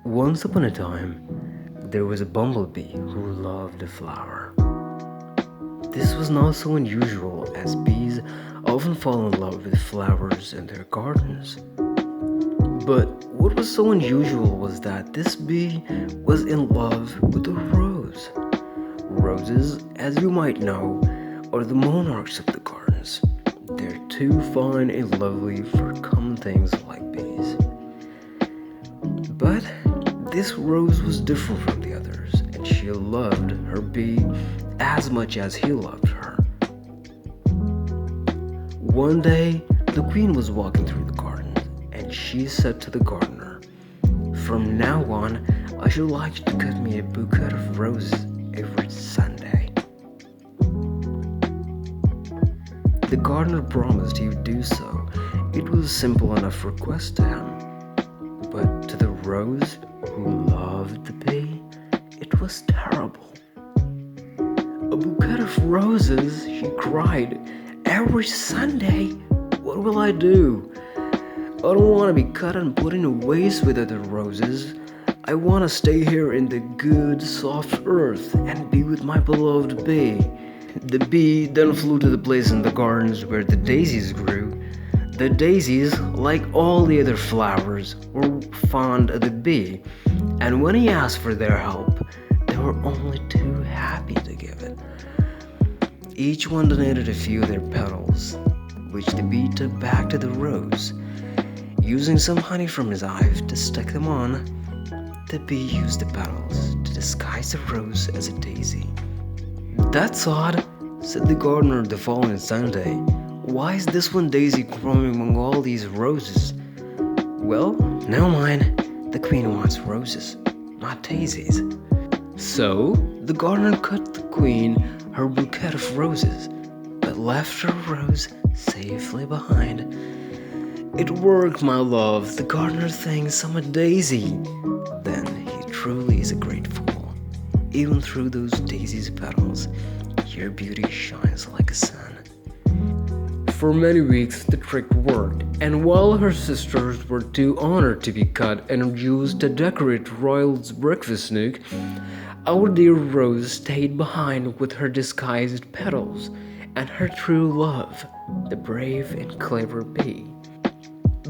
Once upon a time, there was a bumblebee who loved a flower. This was not so unusual, as bees often fall in love with flowers in their gardens. But what was so unusual was that this bee was in love with a rose. Roses, as you might know, are the monarchs of the gardens. They're too fine and lovely for common things like bees. But this rose was different from the others, and she loved her bee as much as he loved her. One day, the queen was walking through the garden, and she said to the gardener, "From now on, I should like you to cut me a bouquet of roses every Sunday." The gardener promised he would do so. It was a simple enough request to him. But to the rose who loved the bee, it was terrible. "A bouquet of roses," she cried, "every Sunday? What will I do? I don't want to be cut and put in a vase with other roses. I want to stay here in the good, soft earth and be with my beloved bee." The bee then flew to the place in the gardens where the daisies grew. The daisies, like all the other flowers, were fond of the bee, and when he asked for their help, they were only too happy to give it. Each one donated a few of their petals, which the bee took back to the rose. Using some honey from his hive to stick them on, the bee used the petals to disguise the rose as a daisy. "That's odd," said the gardener the following Sunday. "Why is this one daisy growing among all these roses?" "Well, never mind. The queen wants roses, not daisies." So the gardener cut the queen her bouquet of roses, but left her rose safely behind. "It worked, my love. The gardener thinks I'm a daisy." Then he truly is a great fool. Even through those daisy's petals, your beauty shines like a sun. For many weeks the trick worked, and while her sisters were too honored to be cut and used to decorate royal's breakfast nook, our dear Rose stayed behind with her disguised petals and her true love, the brave and clever bee.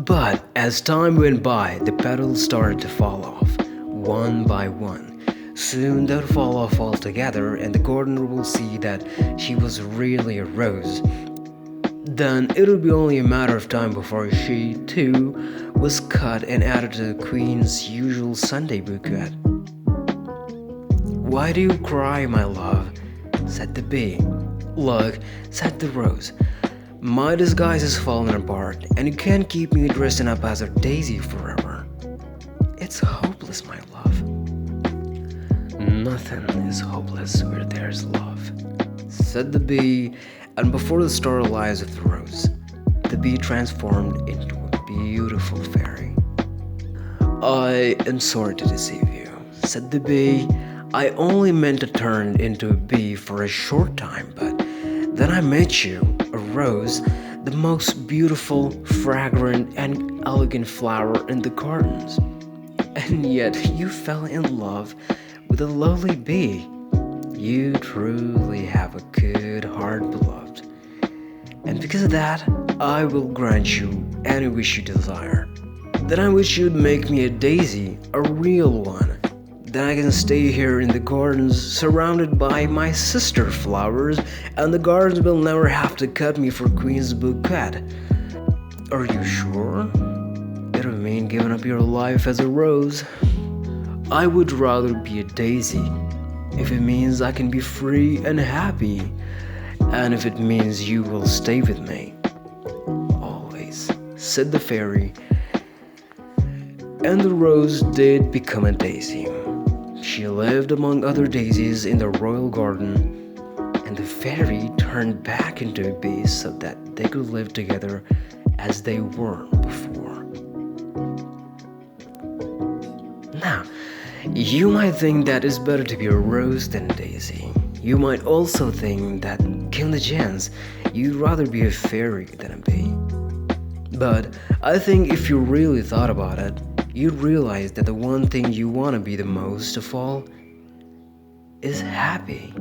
But as time went by, the petals started to fall off, one by one. Soon they'll fall off altogether, and the gardener will see that she was really a rose. Then it'll be only a matter of time before she, too, was cut and added to the queen's usual Sunday bouquet. "Why do you cry, my love?" said the bee. "Look," said the rose, "my disguise has fallen apart, and you can't keep me dressing up as a daisy forever. It's hopeless, my love." "Nothing is hopeless where there's love," said the bee, and before the startled eyes of the rose, the bee transformed into a beautiful fairy. "I am sorry to deceive you," said the bee. "I only meant to turn into a bee for a short time, but then I met you, a rose, the most beautiful, fragrant, and elegant flower in the gardens. And yet you fell in love with a lovely bee. You truly have a good heart, beloved. And because of that, I will grant you any wish you desire. Then I wish you'd make me a daisy, a real one. Then I can stay here in the gardens, surrounded by my sister flowers, and the gardens will never have to cut me for Queen's bouquet. Are you sure? It'll mean giving up your life as a rose. I would rather be a daisy, if it means I can be free and happy, and if it means you will stay with me. Always," said the fairy. And the rose did become a daisy. She lived among other daisies in the royal garden, and the fairy turned back into a bee so that they could live together as they were before. Now, you might think that it's better to be a rose than a daisy. You might also think that, given the chance, you'd rather be a fairy than a bee. But I think if you really thought about it, you'd realize that the one thing you want to be the most of all is happy.